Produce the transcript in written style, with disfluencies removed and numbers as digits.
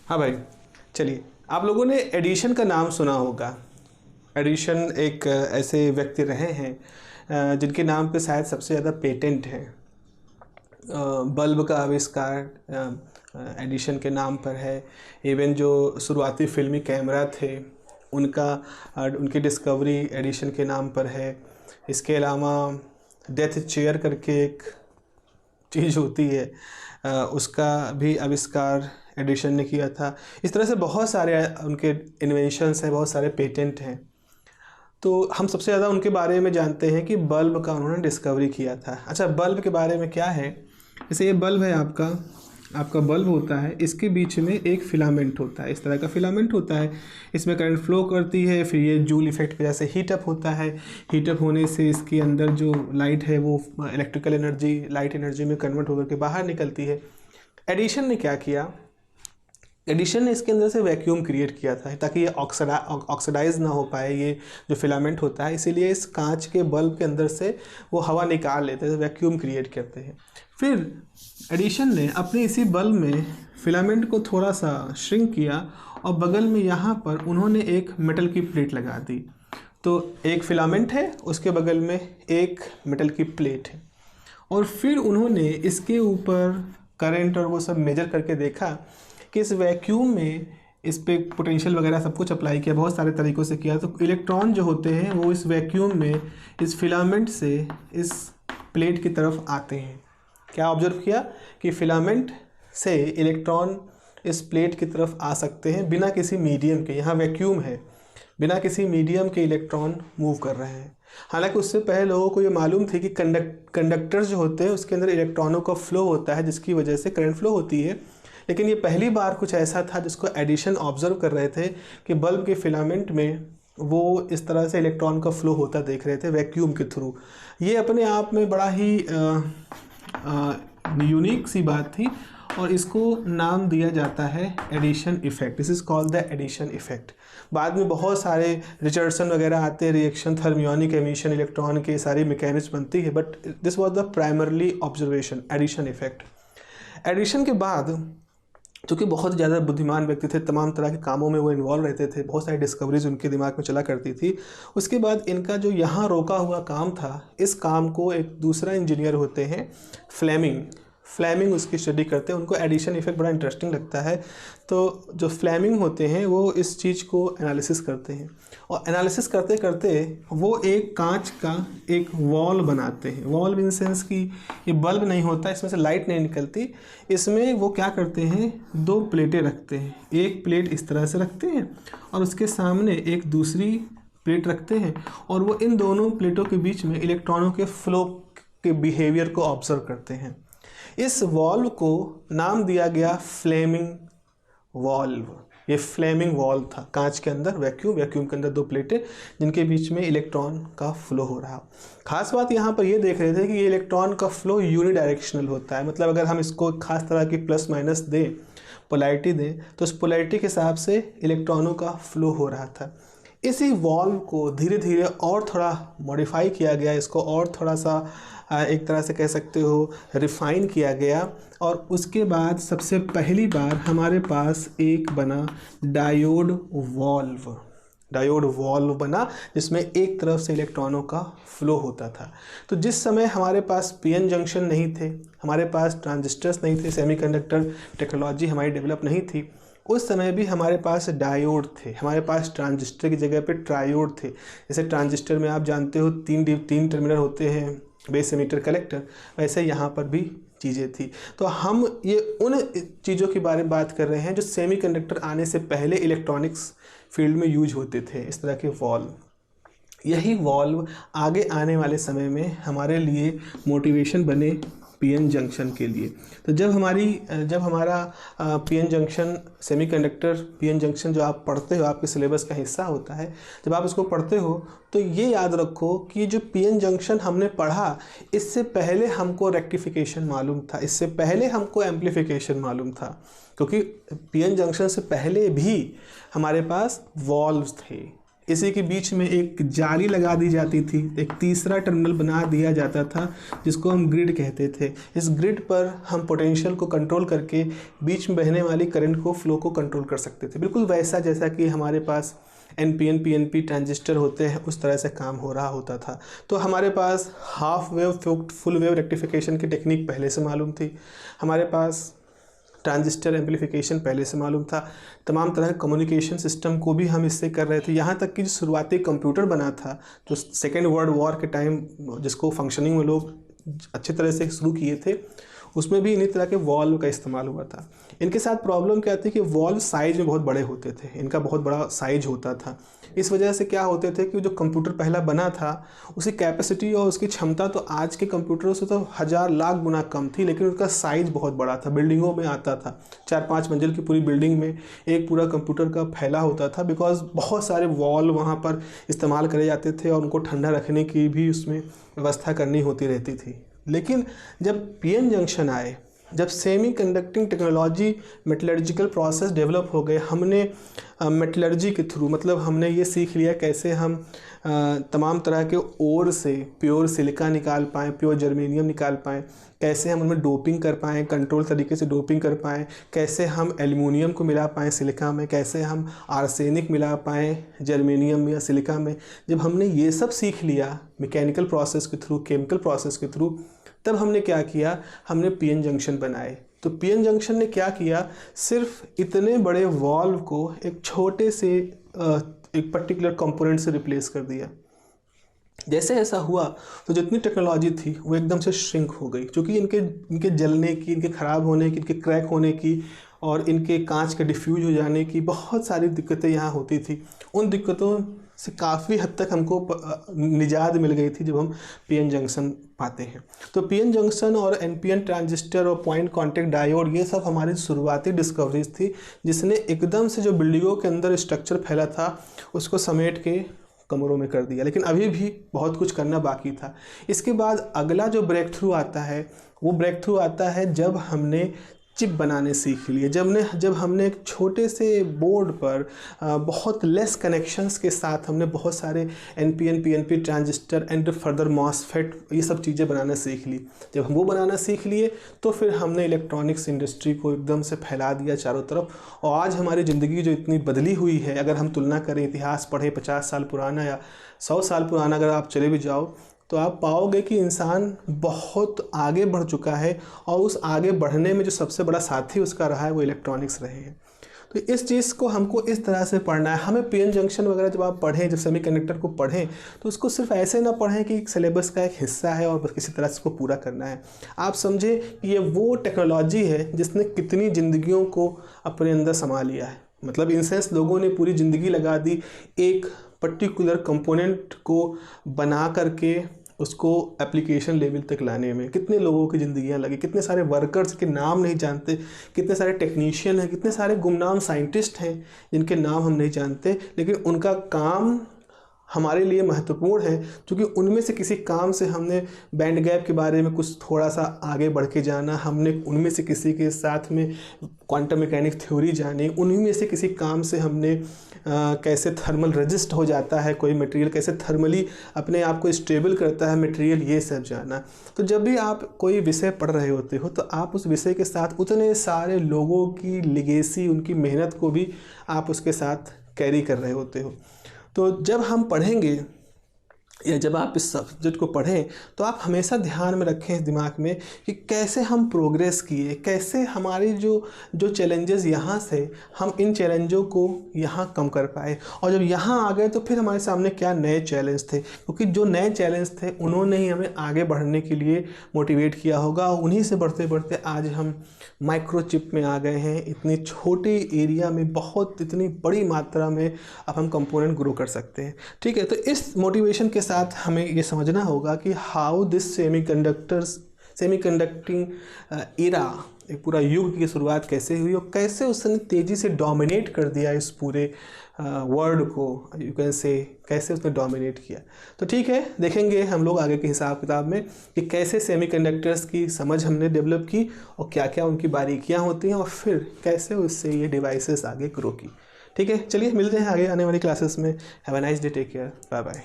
हाँ भाई, चलिए, आप लोगों ने एडिशन का नाम सुना होगा। एडिशन एक ऐसे व्यक्ति रहे हैं जिनके नाम पे शायद सबसे ज़्यादा पेटेंट है। बल्ब का आविष्कार एडिशन के नाम पर है। इवन जो शुरुआती फिल्मी कैमरा थे उनका उनकी डिस्कवरी एडिशन के नाम पर है। इसके अलावा डेथ चेयर करके एक चीज़ होती है, उसका भी आविष्कार एडिशन ने किया था। इस तरह से बहुत सारे उनके इन्वेंशंस हैं, बहुत सारे पेटेंट हैं। तो हम सबसे ज़्यादा उनके बारे में जानते हैं कि बल्ब का उन्होंने डिस्कवरी किया था। अच्छा, बल्ब के बारे में क्या है, जैसे ये बल्ब है आपका बल्ब होता है, इसके बीच में एक फिलामेंट होता है, इस तरह का फिलामेंट होता है। इसमें करंट फ्लो करती है, फिर ये जूल इफेक्ट की वजह से हीटअप होता है। हीटअप होने से इसके अंदर जो लाइट है वो इलेक्ट्रिकल एनर्जी लाइट एनर्जी में कन्वर्ट होकर के बाहर निकलती है। एडिशन ने क्या किया, एडिशन ने इसके अंदर से वैक्यूम क्रिएट किया था ताकि ये ऑक्सीडाइज ना हो पाए ये जो फिलामेंट होता है। इसीलिए इस कांच के बल्ब के अंदर से वो हवा निकाल लेते हैं, वैक्यूम क्रिएट करते हैं। फिर एडिशन ने अपने इसी बल्ब में फिलामेंट को थोड़ा सा श्रिंक किया और बगल में यहाँ पर उन्होंने एक मेटल की प्लेट लगा दी। तो एक फिलामेंट है, उसके बगल में एक मेटल की प्लेट है, और फिर उन्होंने इसके ऊपर करंट और वो सब मेजर करके देखा कि इस वैक्यूम में इस पे पोटेंशियल वगैरह सब कुछ अप्लाई किया, बहुत सारे तरीक़ों से किया। तो इलेक्ट्रॉन जो होते हैं वो इस वैक्यूम में इस फिलामेंट से इस प्लेट की तरफ आते हैं। क्या ऑब्जर्व किया कि फिलामेंट से इलेक्ट्रॉन इस प्लेट की तरफ आ सकते हैं बिना किसी मीडियम के। यहाँ वैक्यूम है, बिना किसी मीडियम के इलेक्ट्रॉन मूव कर रहे हैं। हालांकि उससे पहले लोगों को ये मालूम थी कि कंडक्टर्स जो होते हैं उसके अंदर इलेक्ट्रॉनों का फ्लो होता है जिसकी वजह से करंट फ्लो होती है। लेकिन ये पहली बार कुछ ऐसा था जिसको एडिशन ऑब्जर्व कर रहे थे कि बल्ब के फिलामेंट में वो इस तरह से इलेक्ट्रॉन का फ्लो होता देख रहे थे वैक्यूम के थ्रू। ये अपने आप में बड़ा ही यूनिक सी बात थी और इसको नाम दिया जाता है addition effect. This is called the addition effect. बाद में बहुत सारे रिचर्डसन वगैरह आते हैं, रिएक्शन थर्मियोनिक एमिशन इलेक्ट्रॉन के सारी मैकेनिज्म बनती है, but this was the primarily observation addition effect. Addition के बाद चूँकि बहुत ज़्यादा बुद्धिमान व्यक्ति थे, तमाम तरह के कामों में वो इन्वॉल्व रहते थे, बहुत सारी डिस्कवरीज उनके दिमाग में चला करती थी। उसके बाद इनका जो यहाँ रोका हुआ काम था, इस काम को एक दूसरा इंजीनियर होते हैं फ्लेमिंग उसकी स्टडी करते हैं। उनको एडिशन इफेक्ट बड़ा इंटरेस्टिंग लगता है, तो जो फ्लेमिंग होते हैं वो इस चीज़ को एनालिसिस करते हैं, और एनालिसिस करते करते वो एक कांच का एक वॉल बनाते हैं। वॉल इन सेंस कि ये बल्ब नहीं होता, इसमें से लाइट नहीं निकलती। इसमें वो क्या करते हैं, दो प्लेटें रखते हैं। एक प्लेट इस तरह से रखते हैं और उसके सामने एक दूसरी प्लेट रखते हैं, और वो इन दोनों प्लेटों के बीच में इलेक्ट्रॉनों के फ्लो के बिहेवियर को ऑब्जर्व करते हैं। इस वॉल्व को नाम दिया गया फ्लेमिंग वॉल्व। ये फ्लेमिंग वॉल्व था, कांच के अंदर वैक्यूम के अंदर दो प्लेटें जिनके बीच में इलेक्ट्रॉन का फ्लो हो रहा। खास बात यहाँ पर ये देख रहे थे कि ये इलेक्ट्रॉन का फ्लो यूनिडायरेक्शनल होता है। मतलब अगर हम इसको खास तरह की प्लस माइनस दें, पोलैरिटी दें, तो उस पोलैरिटी के हिसाब से इलेक्ट्रॉनों का फ्लो हो रहा था। इसी वॉल्व को धीरे धीरे और थोड़ा मॉडिफाई किया गया, इसको और थोड़ा सा एक तरह से कह सकते हो रिफ़ाइन किया गया, और उसके बाद सबसे पहली बार हमारे पास एक बना डायोड वॉल्व बना, जिसमें एक तरफ से इलेक्ट्रॉनों का फ्लो होता था। तो जिस समय हमारे पास पीएन जंक्शन नहीं थे, हमारे पास ट्रांजिस्टर्स नहीं थे, सेमीकंडक्टर टेक्नोलॉजी हमारी डेवलप नहीं थी, उस समय भी हमारे पास डायोड थे। हमारे पास ट्रांजिस्टर की जगह पे ट्रायोड थे। जैसे ट्रांजिस्टर में आप जानते हो तीन टर्मिनल होते हैं, बेस एमिटर कलेक्टर, वैसे यहाँ पर भी चीज़ें थी। तो हम ये उन चीज़ों के बारे में बात कर रहे हैं जो सेमीकंडक्टर आने से पहले इलेक्ट्रॉनिक्स फील्ड में यूज होते थे, इस तरह के वॉल्व। यही वॉल्व आगे आने वाले समय में हमारे लिए मोटिवेशन बने पीएन जंक्शन के लिए। तो जब हमारा PN junction semiconductor PN junction जो आप पढ़ते हो, आपके सिलेबस का हिस्सा होता है, जब आप इसको पढ़ते हो तो ये याद रखो कि जो पीएन जंक्शन हमने पढ़ा, इससे पहले हमको रेक्टिफिकेशन मालूम था, इससे पहले हमको एम्प्लीफिकेशन मालूम था, क्योंकि पीएन जंक्शन से पहले भी हमारे पास वॉल्व्स थे। इसी के बीच में एक जाली लगा दी जाती थी, एक तीसरा टर्मिनल बना दिया जाता था जिसको हम ग्रिड कहते थे। इस ग्रिड पर हम पोटेंशियल को कंट्रोल करके बीच में बहने वाली करंट को, फ्लो को कंट्रोल कर सकते थे। बिल्कुल वैसा जैसा कि हमारे पास NPN PNP ट्रांजिस्टर होते हैं, उस तरह से काम हो रहा होता था। तो हमारे पास half wave full wave rectification की टेक्निक पहले से मालूम थी, हमारे पास ट्रांजिस्टर एम्पलीफिकेशन पहले से मालूम था, तमाम तरह के कम्युनिकेशन सिस्टम को भी हम इससे कर रहे थे। यहाँ तक कि जो शुरुआती कंप्यूटर बना था, जो सेकेंड वर्ल्ड वॉर के टाइम जिसको फंक्शनिंग में लोग अच्छी तरह से शुरू किए थे, उसमें भी इन्हीं तरह के वॉल्व का इस्तेमाल हुआ था। इनके साथ प्रॉब्लम क्या थी कि वॉल्व साइज में बहुत बड़े होते थे, इनका बहुत बड़ा साइज होता था। इस वजह से क्या होते थे कि जो कंप्यूटर पहला बना था उसकी कैपेसिटी और उसकी क्षमता तो आज के कंप्यूटरों से तो 1000 लाख गुना कम थी, लेकिन उसका साइज़ बहुत बड़ा था, बिल्डिंगों में आता था। 4-5 मंजिल की पूरी बिल्डिंग में एक पूरा कंप्यूटर का फैला होता था, बिकॉज बहुत सारे वॉल्व वहाँ पर इस्तेमाल करे जाते थे और उनको ठंडा रखने की भी उसमें व्यवस्था करनी होती रहती थी। लेकिन जब PN जंक्शन आए, जब semi conducting technology, metallurgical process develop हो गए, हमने मेटलर्जी के थ्रू, मतलब हमने ये सीख लिया कैसे हम तमाम तरह के ओर से प्योर सिलिका निकाल पाएँ, प्योर जर्मेनियम निकाल पाएँ, कैसे हम उनमें डोपिंग कर पाएँ, कंट्रोल तरीके से डोपिंग कर पाएँ, कैसे हम एल्युमिनियम को मिला पाएँ सिलिका में, कैसे हम आर्सेनिक मिला पाएँ जर्मेनियम या सिलिका में। जब हमने ये सब सीख लिया मैकेनिकल प्रोसेस के थ्रू, केमिकल प्रोसेस के थ्रू, तब हमने क्या किया, हमने PN जंक्शन बनाए। तो PN जंक्शन ने क्या किया, सिर्फ इतने बड़े वॉल्व को एक छोटे से एक पर्टिकुलर कंपोनेंट से रिप्लेस कर दिया। जैसे ऐसा हुआ तो जितनी टेक्नोलॉजी थी वो एकदम से श्रिंक हो गई, क्योंकि इनके जलने की, इनके ख़राब होने की, इनके क्रैक होने की और इनके कांच के डिफ्यूज हो जाने की बहुत सारी दिक्कतें यहाँ होती थी। उन दिक्कतों से काफ़ी हद तक हमको निजात मिल गई थी जब हम PN जंक्शन पाते हैं। तो PN जंक्शन और NPN ट्रांजिस्टर और पॉइंट कॉन्टैक्ट डायोड, ये सब हमारी शुरुआती डिस्कवरीज थी, जिसने एकदम से जो बिल्डिंगों के अंदर स्ट्रक्चर फैला था उसको समेट के कमरों में कर दिया। लेकिन अभी भी बहुत कुछ करना बाकी था। इसके बाद अगला जो ब्रेक थ्रू आता है, वो ब्रेक थ्रू आता है जब हमने चिप बनाने सीख लिए, जब हमने एक छोटे से बोर्ड पर बहुत लेस कनेक्शंस के साथ हमने बहुत सारे NPN PNP transistor and further MOSFET, ये सब चीज़ें बनाना सीख ली। जब हम वो बनाना सीख लिए तो फिर हमने इलेक्ट्रॉनिक्स इंडस्ट्री को एकदम से फैला दिया चारों तरफ। और आज हमारी ज़िंदगी जो इतनी बदली हुई है, अगर हम तुलना करें, इतिहास पढ़ें 50 साल पुराना या 100 साल पुराना, अगर आप चले भी जाओ तो आप पाओगे कि इंसान बहुत आगे बढ़ चुका है और उस आगे बढ़ने में जो सबसे बड़ा साथी उसका रहा है वो इलेक्ट्रॉनिक्स रहे हैं। तो इस चीज़ को हमको इस तरह से पढ़ना है। हमें PN जंक्शन वगैरह जब आप पढ़ें, जब सेमीकंडक्टर को पढ़ें, तो उसको सिर्फ ऐसे ना पढ़ें कि सिलेबस का एक हिस्सा है और बस किसी तरह से इसको पूरा करना है। आप समझें कि ये वो टेक्नोलॉजी है जिसने कितनी ज़िंदगियों को अपने अंदर समा लिया है। मतलब इन सेंस लोगों ने पूरी ज़िंदगी लगा दी एक पर्टिकुलर कंपोनेंट को बना करके उसको एप्लीकेशन लेवल तक लाने में। कितने लोगों की ज़िंदगियां लगी, कितने सारे वर्कर्स के नाम नहीं जानते, कितने सारे टेक्नीशियन हैं, कितने सारे गुमनाम साइंटिस्ट हैं जिनके नाम हम नहीं जानते, लेकिन उनका काम हमारे लिए महत्वपूर्ण है, क्योंकि उनमें से किसी काम से हमने बैंड गैप के बारे में कुछ थोड़ा सा आगे बढ़ के जाना, हमने उनमें से किसी के साथ में क्वांटम मैकेनिक्स थ्योरी जानी, उन्हीं में से किसी काम से हमने कैसे थर्मल रेजिस्ट हो जाता है कोई मटेरियल, कैसे थर्मली अपने आप को स्टेबल करता है मटेरियल, ये सब जाना। तो जब भी आप कोई विषय पढ़ रहे होते हो तो आप उस विषय के साथ उतने सारे लोगों की लिगेसी, उनकी मेहनत को भी आप उसके साथ कैरी कर रहे होते हो। तो जब हम पढ़ेंगे या जब आप इस सब्जेक्ट को पढ़ें तो आप हमेशा ध्यान में रखें इस दिमाग में कि कैसे हम प्रोग्रेस किए, कैसे हमारी जो चैलेंजेस यहाँ से हम इन चैलेंजों को यहाँ कम कर पाए, और जब यहाँ आ गए तो फिर हमारे सामने क्या नए चैलेंज थे, क्योंकि जो नए चैलेंज थे उन्होंने ही हमें आगे बढ़ने के लिए मोटिवेट किया होगा। उन्हीं से बढ़ते बढ़ते आज हम माइक्रोचिप में आ गए हैं। इतनी छोटी एरिया में बहुत इतनी बड़ी मात्रा में अब हम कंपोनेंट ग्रो कर सकते हैं। ठीक है, तो इस मोटिवेशन के साथ हमें ये समझना होगा कि हाउ दिस सेमीकंडक्टिंग एरा, एक पूरा युग की शुरुआत कैसे हुई और कैसे उसने तेज़ी से डोमिनेट कर दिया इस पूरे वर्ल्ड को, यू कैन से कैसे उसने डोमिनेट किया। तो ठीक है, देखेंगे हम लोग आगे के हिसाब किताब में कि कैसे सेमीकंडक्टर्स की समझ हमने डेवलप की और क्या क्या उनकी बारीकियां होती हैं और फिर कैसे उससे ये डिवाइसेस आगे ग्रो की। ठीक है, चलिए मिलते हैं आगे आने वाली क्लासेस में। Have a nice day, take care, bye bye.